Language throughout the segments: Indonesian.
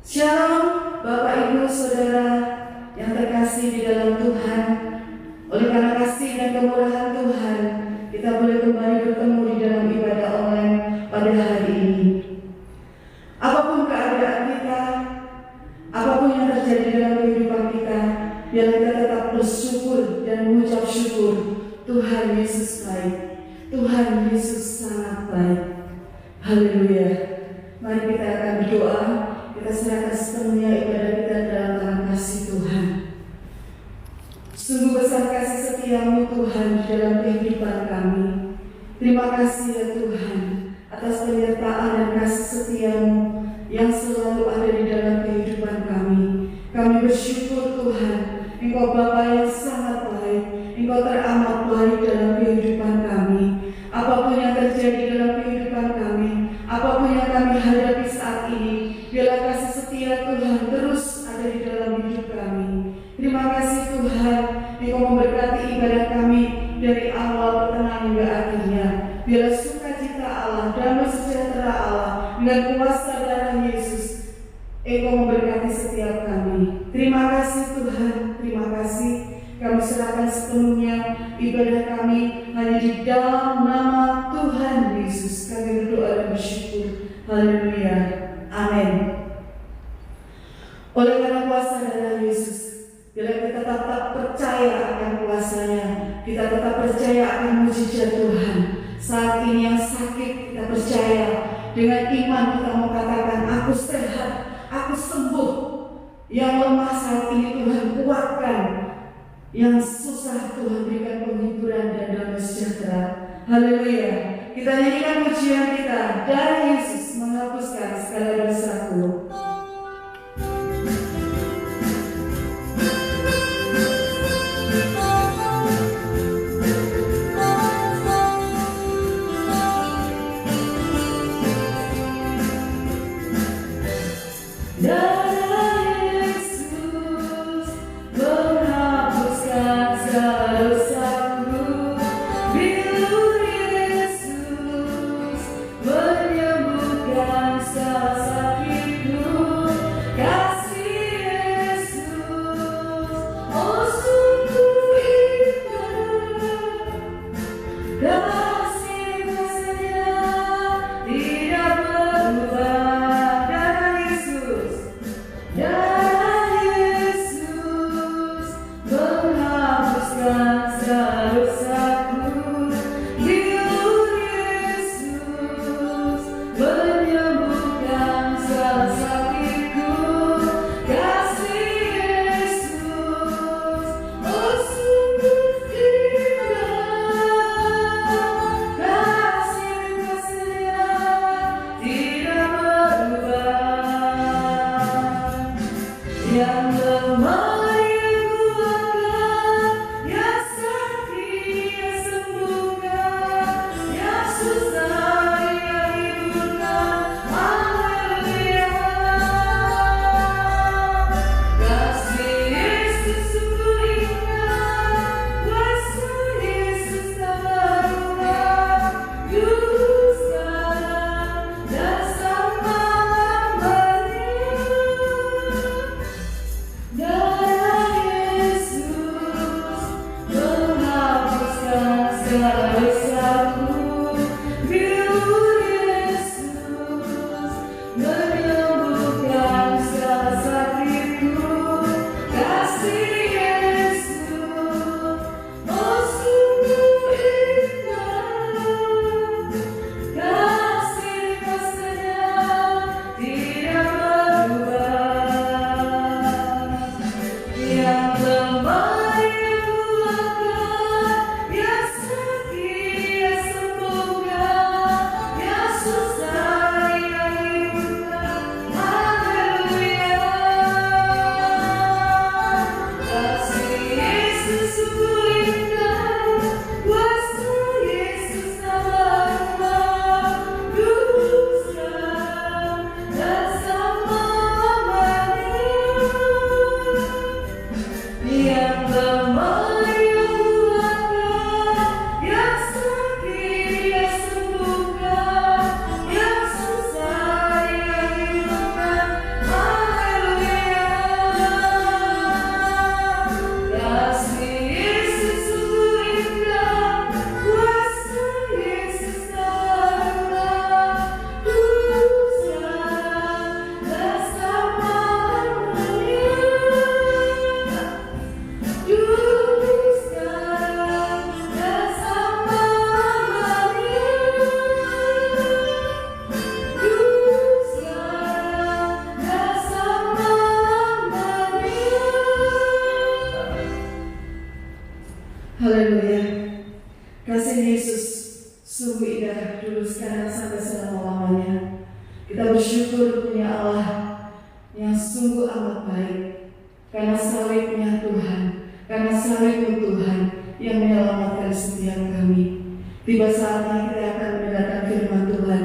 Shalom Bapak Ibu Saudara yang terkasih di dalam Tuhan. Oleh karena kasih dan kemurahan Tuhan, kita boleh kembali bertemu di dalam ibadah online pada hari ini. Apapun keadaan kita, apapun yang terjadi dalam kehidupan kita, biarlah kita tetap bersyukur dan mengucap syukur. Tuhan Yesus baik, Tuhan Yesus sangat baik. Haleluya. Mari kita akan berdoa. Kita serahkan sepenuhnya ibadah kita dalam tangan kasih Tuhan. Sungguh besar kasih setiamu Tuhan di dalam kehidupan kami. Terima kasih ya Tuhan atas penyertaan dan kasih setiamu yang selalu ada di dalam kehidupan kami. Kami bersyukur Tuhan, Engkau Bapa yang sangat baik, Engkau teramat baik dalam kehidupan kami. Apapun yang terjadi dalam kehidupan kami, apapun yang kami hadapi saat ini, biarlah kasih setia Tuhan terus ada di dalam hidup kami. Terima kasih Tuhan, Engkau memberkati ibadah kami dari awal pertengahan hingga akhirnya. Biarlah sukacita Allah, damai sejahtera Allah dengan kuasa darah Yesus, Engkau memberkati setiap kami. Terima kasih Tuhan, terima kasih. Kami serahkan sepenuhnya ibadah kami hanya di dalam nama Tuhan Yesus. Kami berdoa dan bersyukur. Haleluya. Amin. Oleh karena kuasa darah Yesus, biarlah kita tetap percaya akan kuasanya, kita tetap percaya akan mujizat Tuhan. Saat ini yang sakit, kita percaya dengan iman kita mengatakan, aku sehat, aku sembuh. Yang lemah saat ini Tuhan kuatkan, yang susah Tuhan berikan penghiburan dan damai sejahtera. Haleluya. Kita nyanyikan pujian kita, darah Yesus menghapuskan segala dosaku. Darah Yesus menghapuskan baik. Karena salibnya Tuhan, karena salibmu Tuhan yang menyelamatkan setiap kami. Tiba saatnya kita akan mendengarkan firman Tuhan.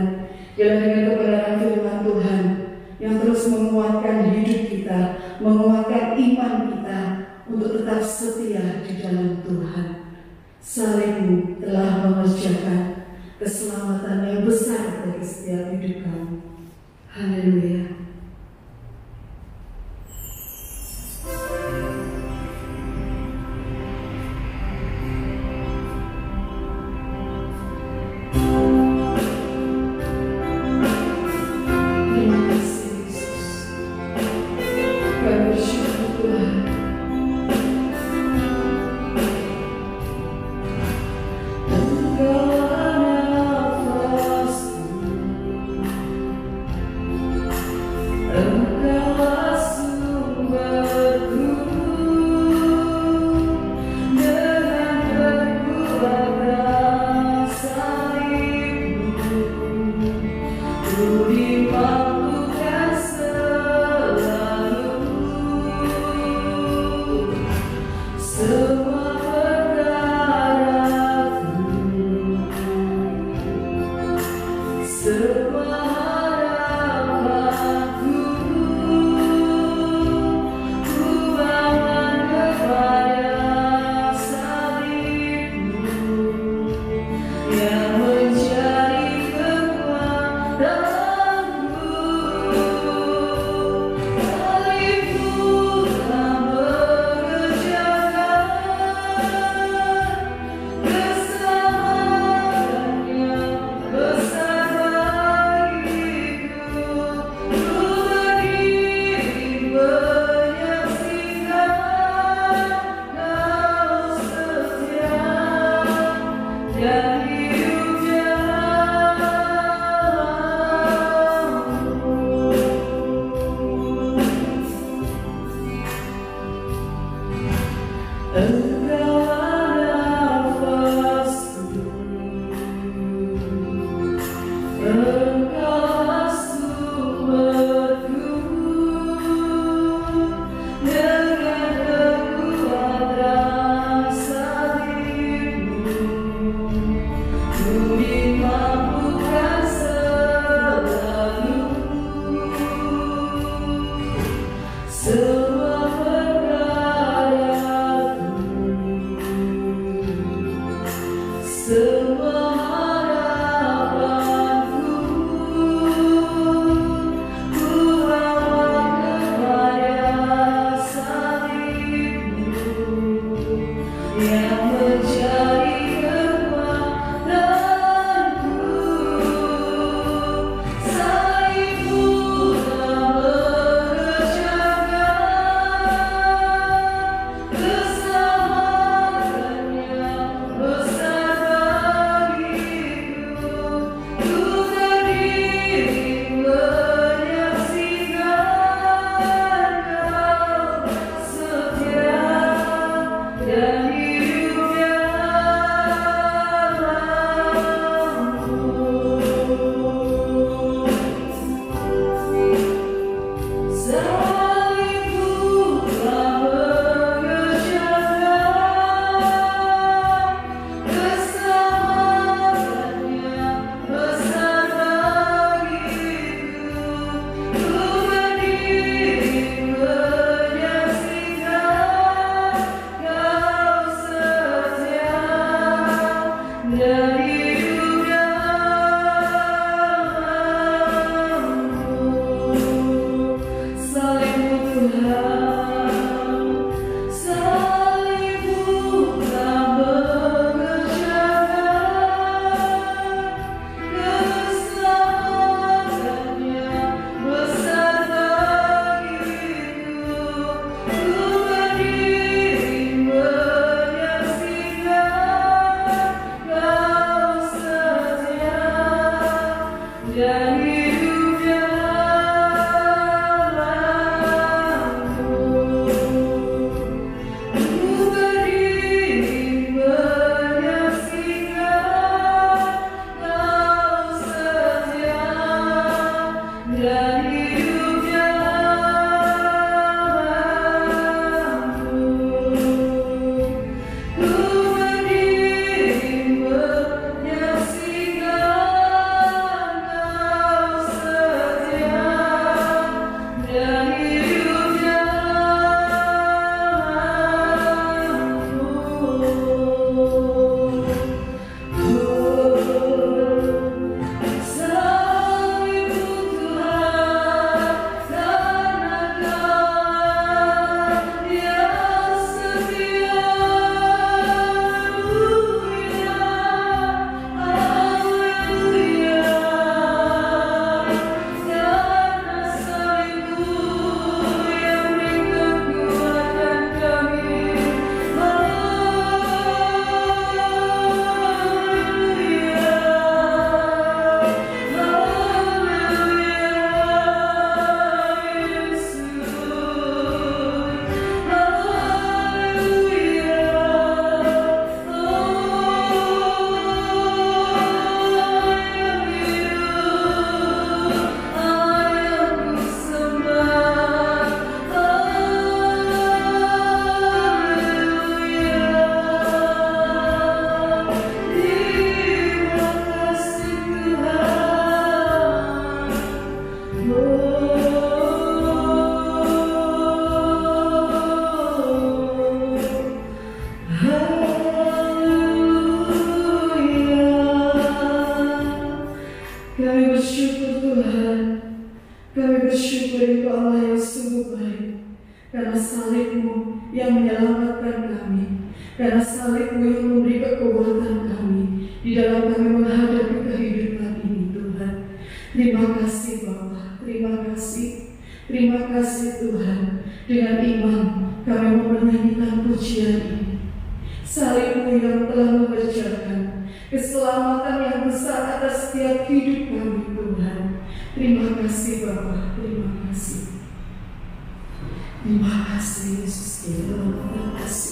Biarlah dengan kebenaran firman Tuhan yang terus menguatkan hidup kita, menguatkan iman kita untuk tetap setia di dalam Tuhan. Salibmu telah mengerjakan keselamatan yang besar bagi setiap hidup kamu. Haleluya. Allah yang sungguh baik, karena salib-Mu yang menyelamatkan kami, karena salib-Mu yang memberi kekuatan kami di dalam kami menghadapi kehidupan ini, Tuhan. Terima kasih Bapa, terima kasih Tuhan. Dengan iman kami mau menyanyikan pujian ini. Salib-Mu yang telah mengerjakan keselamatan yang besar atas setiap hidup kami, Tuhan. Terima kasih Bapa, terima kasih. Terima kasih Yesus. Terima kasih.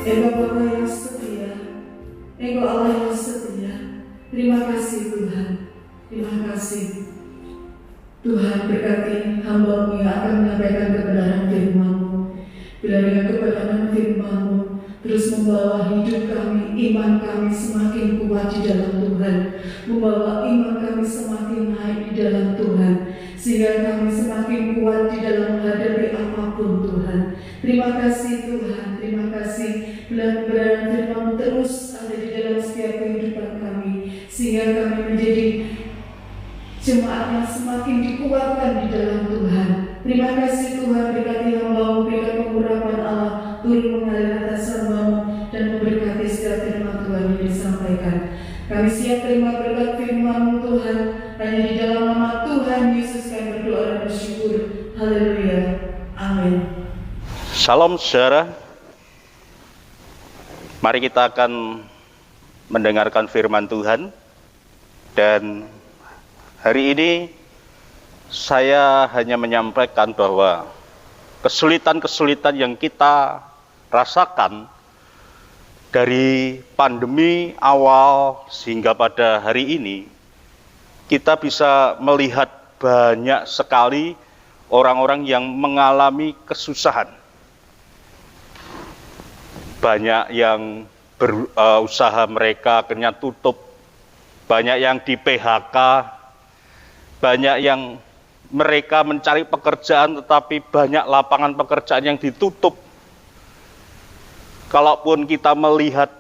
Engkau Bapa yang setia, Engkau Allah yang setia. Terima kasih Tuhan, terima kasih. Tuhan berkati hamba-Mu yang akan menyampaikan kebenaran firman-Mu. Bila dengan kebenaran firman-Mu terus membawa hidup kami, iman kami semakin kuat di dalam Tuhan, membawa iman kami semakin naik di dalam Tuhan, sehingga kami semakin kuat di dalam menghadapi apapun Tuhan. Terima kasih Tuhan, terima kasih. Bila kebenaran firman-Mu terus ada di dalam setiap kehidupan kami, sehingga kami menjadi jemaat yang semakin dikuatkan di dalam Tuhan. Terima kasih Tuhan, berkati hamba-Mu, berikan pengurapan Allah turun mengalir atas hamba-Mu dan memberkati setiap firman Tuhan yang disampaikan. Kami siap terima berkat firman-Mu Tuhan, hanya di dalam nama Tuhan Yesus kami berdoa dan bersyukur. Haleluya, amin. Salam saudara, mari kita akan mendengarkan firman Tuhan. Dan hari ini saya hanya menyampaikan bahwa kesulitan-kesulitan yang kita rasakan dari pandemi awal sehingga pada hari ini, kita bisa melihat banyak sekali orang-orang yang mengalami kesusahan. Banyak yang usaha mereka akhirnya tutup, banyak yang di PHK, banyak yang mereka mencari pekerjaan tetapi banyak lapangan pekerjaan yang ditutup. Kalaupun kita melihat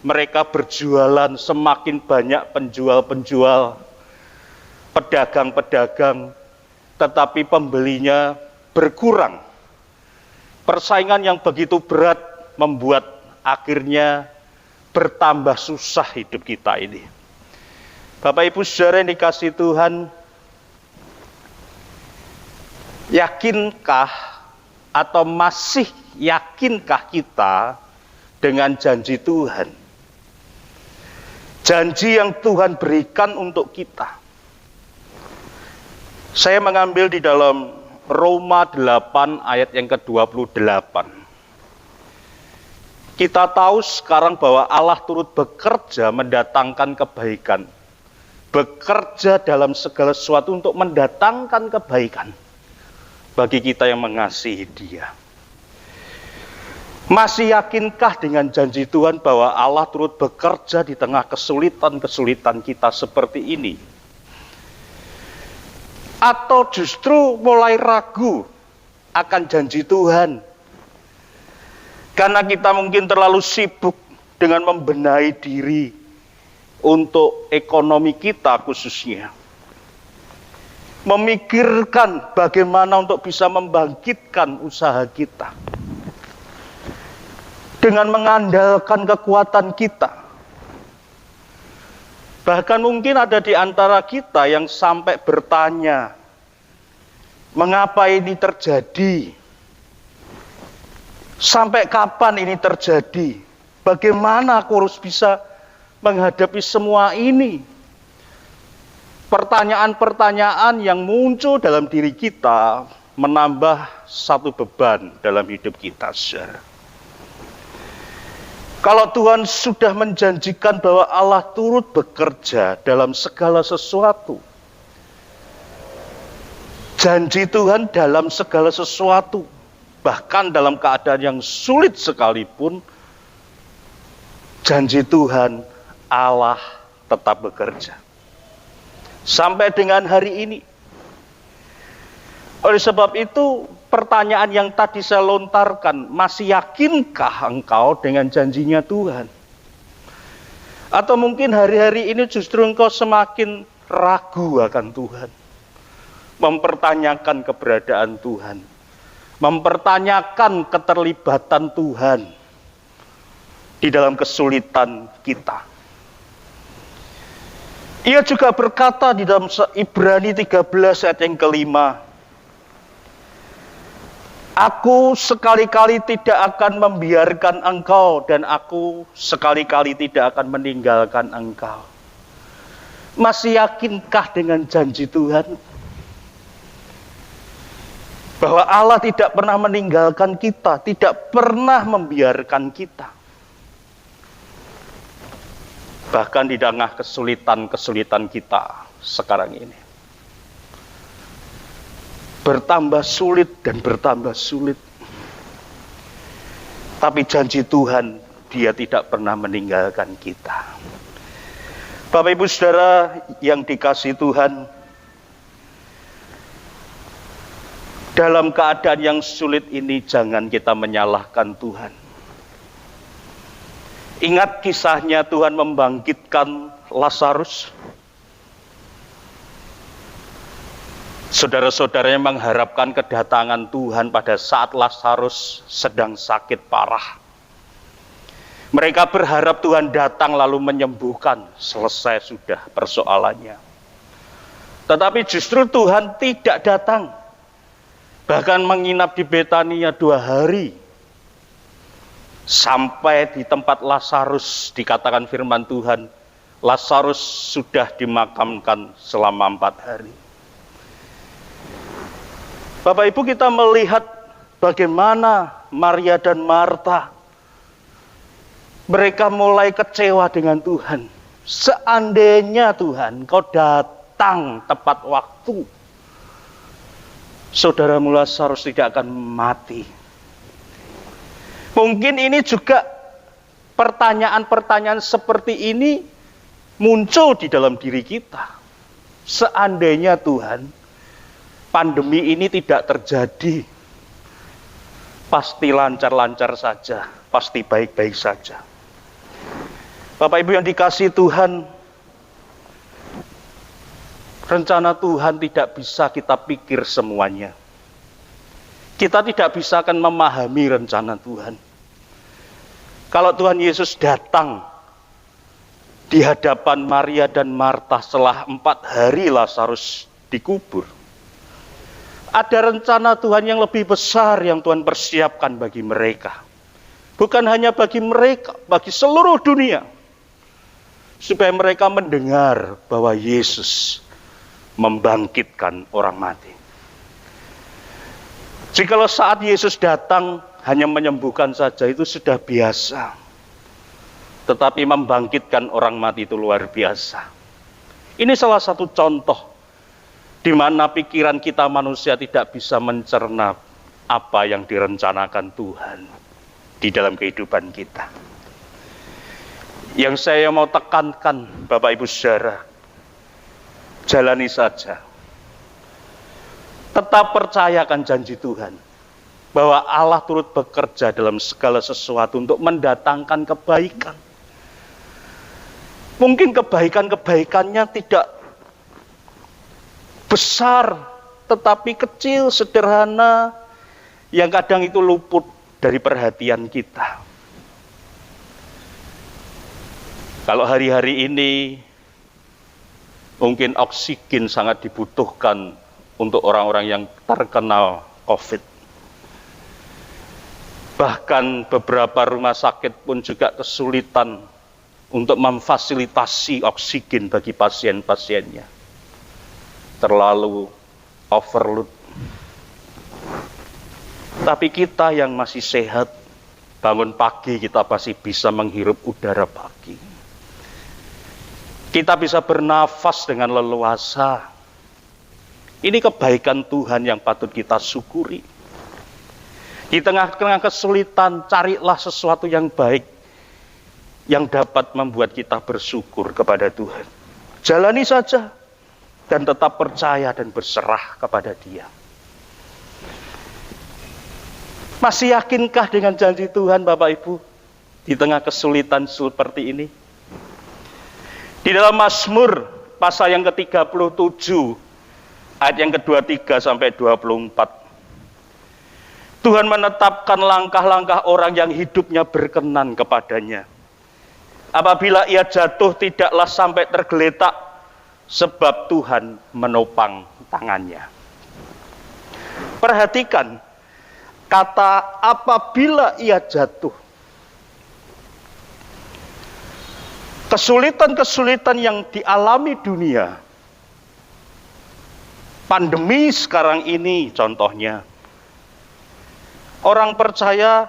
mereka berjualan, semakin banyak penjual-penjual, pedagang-pedagang, tetapi pembelinya berkurang. Persaingan yang begitu berat membuat akhirnya bertambah susah hidup kita ini. Bapak Ibu Saudara yang dikasihi Tuhan, yakinkah atau masih yakinkah kita dengan janji Tuhan? Janji yang Tuhan berikan untuk kita. Saya mengambil di dalam Roma 8 ayat yang ke-28. Kita tahu sekarang bahwa Allah turut bekerja mendatangkan kebaikan bekerja dalam segala sesuatu untuk mendatangkan kebaikan bagi kita yang mengasihi Dia. Masih yakinkah dengan janji Tuhan bahwa Allah turut bekerja di tengah kesulitan-kesulitan kita seperti ini? Atau justru mulai ragu akan janji Tuhan? Karena kita mungkin terlalu sibuk dengan membenahi diri untuk ekonomi kita khususnya. Memikirkan bagaimana untuk bisa membangkitkan usaha kita. Dengan mengandalkan kekuatan kita. Bahkan mungkin ada di antara kita yang sampai bertanya, mengapa ini terjadi? Sampai kapan ini terjadi? Bagaimana aku harus bisa menghadapi semua ini? Pertanyaan-pertanyaan yang muncul dalam diri kita menambah satu beban dalam hidup kita, saudara. Kalau Tuhan sudah menjanjikan bahwa Allah turut bekerja dalam segala sesuatu, janji Tuhan dalam segala sesuatu, bahkan dalam keadaan yang sulit sekalipun, janji Tuhan Allah tetap bekerja. Sampai dengan hari ini. Oleh sebab itu, pertanyaan yang tadi saya lontarkan, masih yakinkah engkau dengan janjinya Tuhan? Atau mungkin hari-hari ini justru engkau semakin ragu akan Tuhan. Mempertanyakan keberadaan Tuhan. Mempertanyakan keterlibatan Tuhan di dalam kesulitan kita. Ia juga berkata di dalam Ibrani 13 ayat yang kelima, Aku sekali-kali tidak akan membiarkan engkau dan aku sekali-kali tidak akan meninggalkan engkau. Masih yakinkah dengan janji Tuhan? Bahwa Allah tidak pernah meninggalkan kita, tidak pernah membiarkan kita. Bahkan di tengah kesulitan-kesulitan kita sekarang ini. Bertambah sulit dan bertambah sulit. Tapi janji Tuhan, Dia tidak pernah meninggalkan kita. Bapak Ibu Saudara yang dikasihi Tuhan, dalam keadaan yang sulit ini jangan kita menyalahkan Tuhan. Ingat kisahnya Tuhan membangkitkan Lazarus. Saudara-saudaranya mengharapkan kedatangan Tuhan pada saat Lazarus sedang sakit parah. Mereka berharap Tuhan datang lalu menyembuhkan, selesai sudah persoalannya. Tetapi justru Tuhan tidak datang. Bahkan menginap di Betania 2 hari. Sampai di tempat Lazarus dikatakan firman Tuhan, Lazarus sudah dimakamkan selama 4 hari. Bapak Ibu, kita melihat bagaimana Maria dan Marta, mereka mulai kecewa dengan Tuhan. Seandainya Tuhan, Kau datang tepat waktu, saudaramu Lazarus tidak akan mati. Mungkin ini juga pertanyaan-pertanyaan seperti ini muncul di dalam diri kita. Seandainya Tuhan, pandemi ini tidak terjadi, pasti lancar-lancar saja, pasti baik-baik saja. Bapak Ibu yang dikasihi Tuhan, rencana Tuhan tidak bisa kita pikir semuanya. Kita tidak bisa akan memahami rencana Tuhan. Kalau Tuhan Yesus datang di hadapan Maria dan Marta setelah 4 hari Lazarus dikubur, ada rencana Tuhan yang lebih besar yang Tuhan persiapkan bagi mereka. Bukan hanya bagi mereka, bagi seluruh dunia. Supaya mereka mendengar bahwa Yesus membangkitkan orang mati. Jikalau saat Yesus datang hanya menyembuhkan saja itu sudah biasa. Tetapi membangkitkan orang mati itu luar biasa. Ini salah satu contoh di mana pikiran kita manusia tidak bisa mencerna apa yang direncanakan Tuhan di dalam kehidupan kita. Yang saya mau tekankan, Bapak Ibu Saudara, jalani saja. Tetap percayakan janji Tuhan bahwa Allah turut bekerja dalam segala sesuatu untuk mendatangkan kebaikan. Mungkin kebaikan-kebaikannya tidak besar, tetapi kecil, sederhana, yang kadang itu luput dari perhatian kita. Kalau hari-hari ini mungkin oksigen sangat dibutuhkan untuk orang-orang yang terkena COVID. Bahkan beberapa rumah sakit pun juga kesulitan untuk memfasilitasi oksigen bagi pasien-pasiennya. Terlalu overload. Tapi kita yang masih sehat, bangun pagi kita pasti bisa menghirup udara pagi. Kita bisa bernafas dengan leluasa. Ini kebaikan Tuhan yang patut kita syukuri. Di tengah-tengah kesulitan, carilah sesuatu yang baik yang dapat membuat kita bersyukur kepada Tuhan. Jalani saja dan tetap percaya dan berserah kepada Dia. Masih yakinkah dengan janji Tuhan, Bapak Ibu, di tengah kesulitan seperti ini? Di dalam Mazmur pasal yang ke-37 ayat yang ke-23 sampai 24. Tuhan menetapkan langkah-langkah orang yang hidupnya berkenan kepadanya. Apabila ia jatuh tidaklah sampai tergeletak, sebab Tuhan menopang tangannya. Perhatikan kata apabila ia jatuh. Kesulitan-kesulitan yang dialami dunia, pandemi sekarang ini contohnya, orang percaya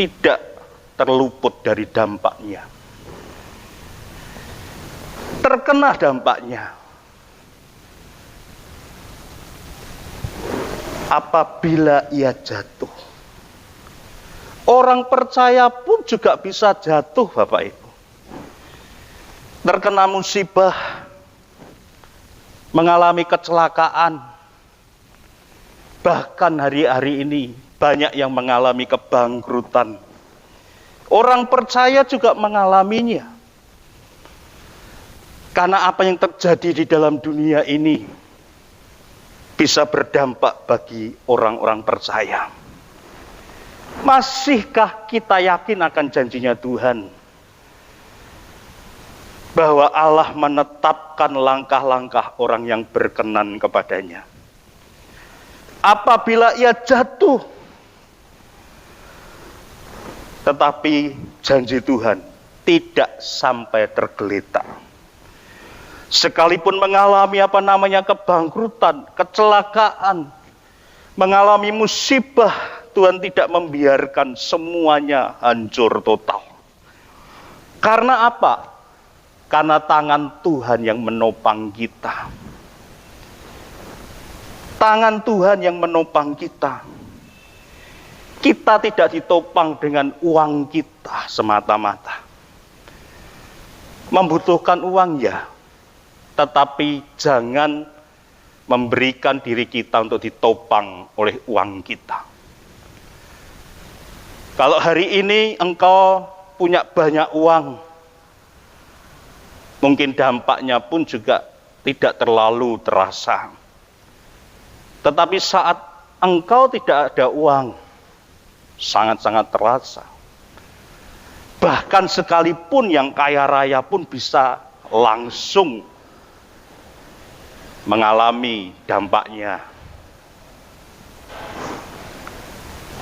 tidak terluput dari dampaknya. Terkena dampaknya. Apabila ia jatuh. Orang percaya pun juga bisa jatuh, Bapak Ibu. Terkena musibah, mengalami kecelakaan. Bahkan hari-hari ini banyak yang mengalami kebangkrutan. Orang percaya juga mengalaminya. Karena apa yang terjadi di dalam dunia ini bisa berdampak bagi orang-orang percaya. Masihkah kita yakin akan janjinya Tuhan? Bahwa Allah menetapkan langkah-langkah orang yang berkenan kepadanya. Apabila ia jatuh, tetapi janji Tuhan tidak sampai tergeletak. Sekalipun mengalami kebangkrutan, kecelakaan, mengalami musibah, Tuhan tidak membiarkan semuanya hancur total. Karena apa? Karena tangan Tuhan yang menopang kita. Tangan Tuhan yang menopang kita. Kita tidak ditopang dengan uang kita semata-mata. Membutuhkan uang ya, tetapi jangan memberikan diri kita untuk ditopang oleh uang kita. Kalau hari ini engkau punya banyak uang, mungkin dampaknya pun juga tidak terlalu terasa. Tetapi saat engkau tidak ada uang, sangat-sangat terasa. Bahkan sekalipun yang kaya raya pun bisa langsung mengalami dampaknya.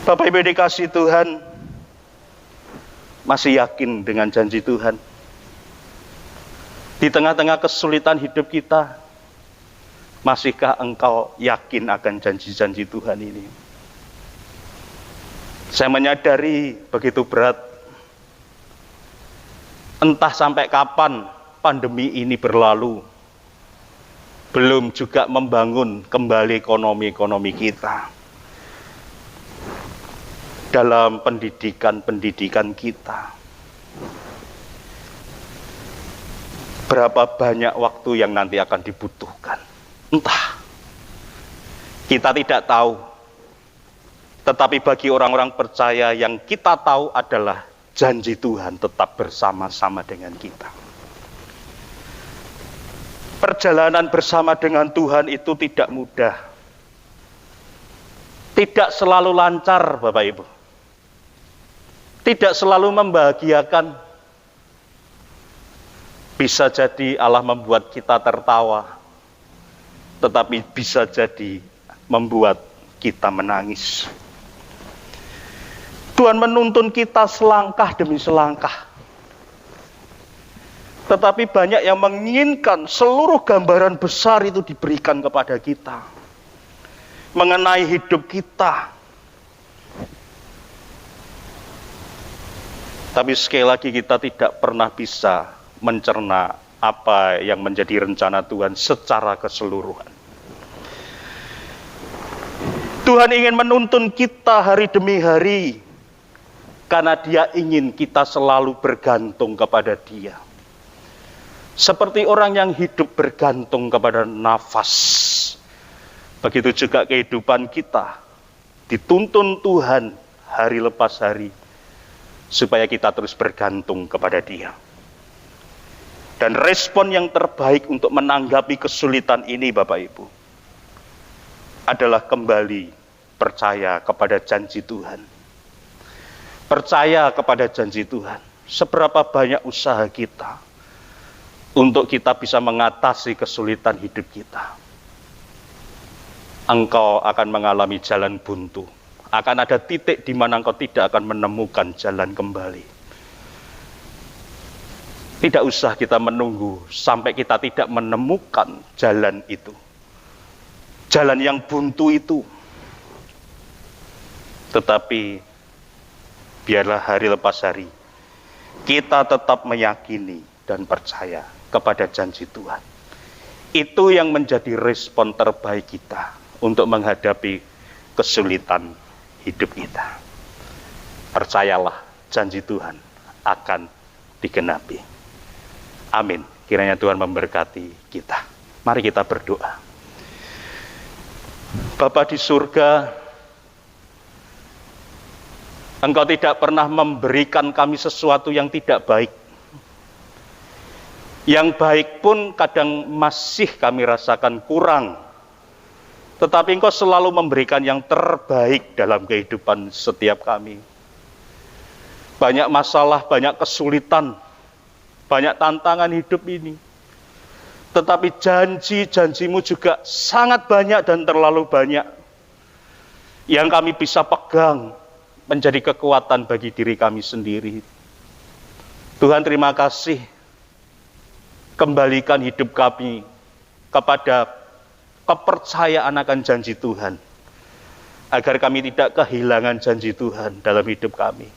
Bapak Ibu dikasihi Tuhan, masih yakin dengan janji Tuhan? Di tengah-tengah kesulitan hidup kita, masihkah engkau yakin akan janji-janji Tuhan ini? Saya menyadari begitu berat. Entah sampai kapan pandemi ini berlalu, belum juga membangun kembali ekonomi kita. Dalam pendidikan kita, berapa banyak waktu yang nanti akan dibutuhkan? Entah, kita tidak tahu. Tetapi bagi orang-orang percaya, yang kita tahu adalah janji Tuhan tetap bersama-sama dengan kita. Perjalanan bersama dengan Tuhan itu tidak mudah. Tidak selalu lancar, Bapak Ibu. Tidak selalu membahagiakan. Bisa jadi Allah membuat kita tertawa, tetapi bisa jadi membuat kita menangis. Tuhan menuntun kita selangkah demi selangkah. Tetapi banyak yang menginginkan seluruh gambaran besar itu diberikan kepada kita. Mengenai hidup kita. Tapi sekali lagi kita tidak pernah bisa mencerna apa yang menjadi rencana Tuhan secara keseluruhan. Tuhan ingin menuntun kita hari demi hari, karena Dia ingin kita selalu bergantung kepada Dia. Seperti orang yang hidup bergantung kepada nafas, begitu juga kehidupan kita dituntun Tuhan hari lepas hari, supaya kita terus bergantung kepada Dia. Dan respon yang terbaik untuk menanggapi kesulitan ini, Bapak Ibu, adalah kembali percaya kepada janji Tuhan. Percaya kepada janji Tuhan. Seberapa banyak usaha kita untuk kita bisa mengatasi kesulitan hidup kita, engkau akan mengalami jalan buntu. Akan ada titik di mana engkau tidak akan menemukan jalan kembali. Tidak usah kita menunggu sampai kita tidak menemukan jalan itu. Jalan yang buntu itu. Tetapi biarlah hari lepas hari kita tetap meyakini dan percaya kepada janji Tuhan. Itu yang menjadi respon terbaik kita untuk menghadapi kesulitan hidup kita. Percayalah, janji Tuhan akan digenapi. Amin. Kiranya Tuhan memberkati kita. Mari kita berdoa. Bapa di surga, Engkau tidak pernah memberikan kami sesuatu yang tidak baik. Yang baik pun kadang masih kami rasakan kurang. Tetapi Engkau selalu memberikan yang terbaik dalam kehidupan setiap kami. Banyak masalah, banyak kesulitan, banyak tantangan hidup ini. Tetapi janji-janji-Mu juga sangat banyak dan terlalu banyak. Yang kami bisa pegang menjadi kekuatan bagi diri kami sendiri. Tuhan, terima kasih. Kembalikan hidup kami kepada kepercayaan akan janji Tuhan, agar kami tidak kehilangan janji Tuhan dalam hidup kami.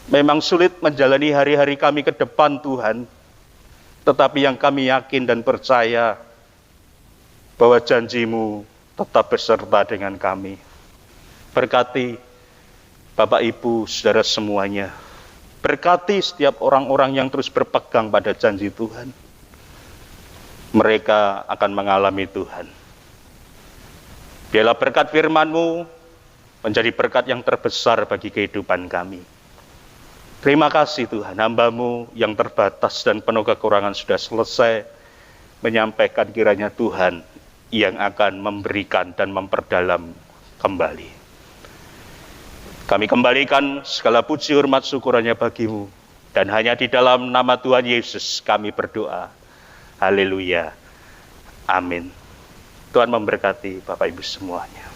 Memang sulit menjalani hari-hari kami ke depan Tuhan, tetapi yang kami yakin dan percaya bahwa janji-Mu tetap beserta dengan kami. Berkati Bapak Ibu saudara semuanya, berkati setiap orang-orang yang terus berpegang pada janji Tuhan. Mereka akan mengalami Tuhan. Biarlah berkat firman-Mu menjadi berkat yang terbesar bagi kehidupan kami. Terima kasih Tuhan, hamba-Mu yang terbatas dan penuh kekurangan sudah selesai menyampaikan, kiranya Tuhan yang akan memberikan dan memperdalam kembali. Kami kembalikan segala puji, hormat, syukurannya bagi-Mu, dan hanya di dalam nama Tuhan Yesus kami berdoa. Haleluya. Amin. Tuhan memberkati Bapak Ibu semuanya.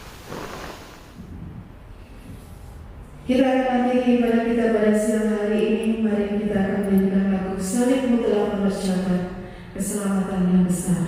Kita akan akhiri ibadah kita pada siang hari ini. Mari kita akan menyanyikan lagu Salib-Mu telah mempersiapkan keselamatan yang besar.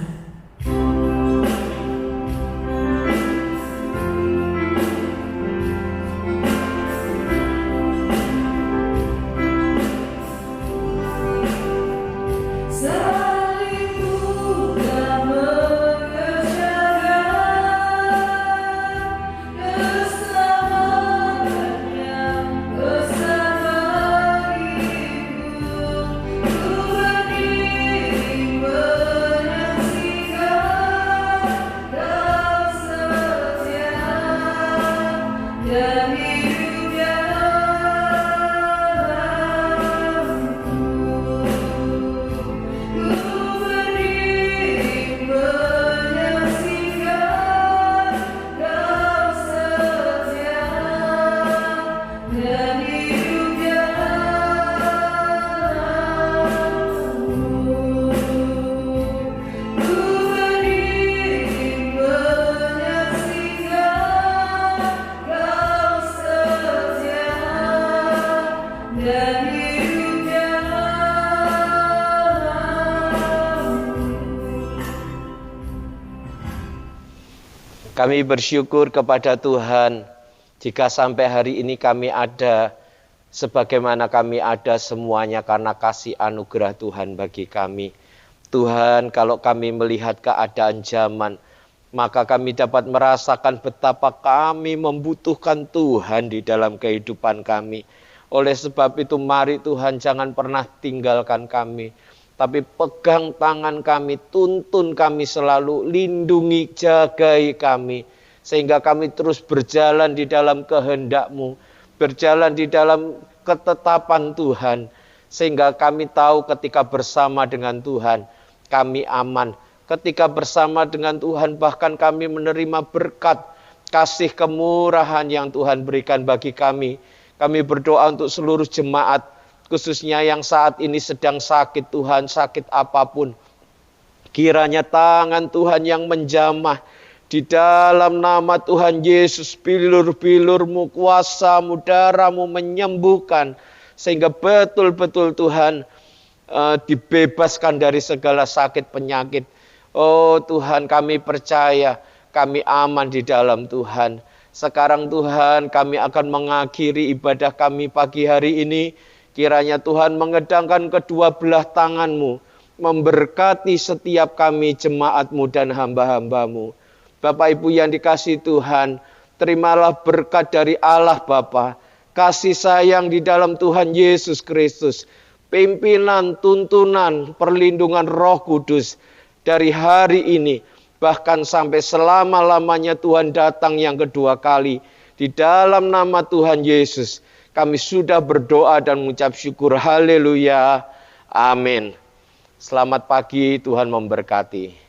Kami bersyukur kepada Tuhan jika sampai hari ini kami ada sebagaimana kami ada semuanya karena kasih anugerah Tuhan bagi kami. Tuhan, kalau kami melihat keadaan zaman, maka kami dapat merasakan betapa kami membutuhkan Tuhan di dalam kehidupan kami. Oleh sebab itu mari Tuhan jangan pernah tinggalkan kami. Tapi pegang tangan kami, tuntun kami selalu, lindungi, jagai kami. Sehingga kami terus berjalan di dalam kehendak-Mu, berjalan di dalam ketetapan Tuhan. Sehingga kami tahu ketika bersama dengan Tuhan, kami aman. Ketika bersama dengan Tuhan, bahkan kami menerima berkat, kasih kemurahan yang Tuhan berikan bagi kami. Kami berdoa untuk seluruh jemaat, khususnya yang saat ini sedang sakit Tuhan, sakit apapun. Kiranya tangan Tuhan yang menjamah di dalam nama Tuhan Yesus, bilur-bilur-Mu, kuasa-Mu, darah-Mu menyembuhkan. Sehingga betul-betul Tuhan dibebaskan dari segala sakit penyakit. Oh Tuhan, kami percaya, kami aman di dalam Tuhan. Sekarang Tuhan, kami akan mengakhiri ibadah kami pagi hari ini. Kiranya Tuhan mengedangkan kedua belah tangan-Mu, memberkati setiap kami jemaat-Mu dan hamba-hamba-Mu. Bapak Ibu yang dikasihi Tuhan, terimalah berkat dari Allah Bapa, kasih sayang di dalam Tuhan Yesus Kristus, pimpinan, tuntunan, perlindungan Roh Kudus dari hari ini, bahkan sampai selama-lamanya Tuhan datang yang kedua kali. Di dalam nama Tuhan Yesus, kami sudah berdoa dan mengucap syukur. Haleluya. Amin. Selamat pagi, Tuhan memberkati.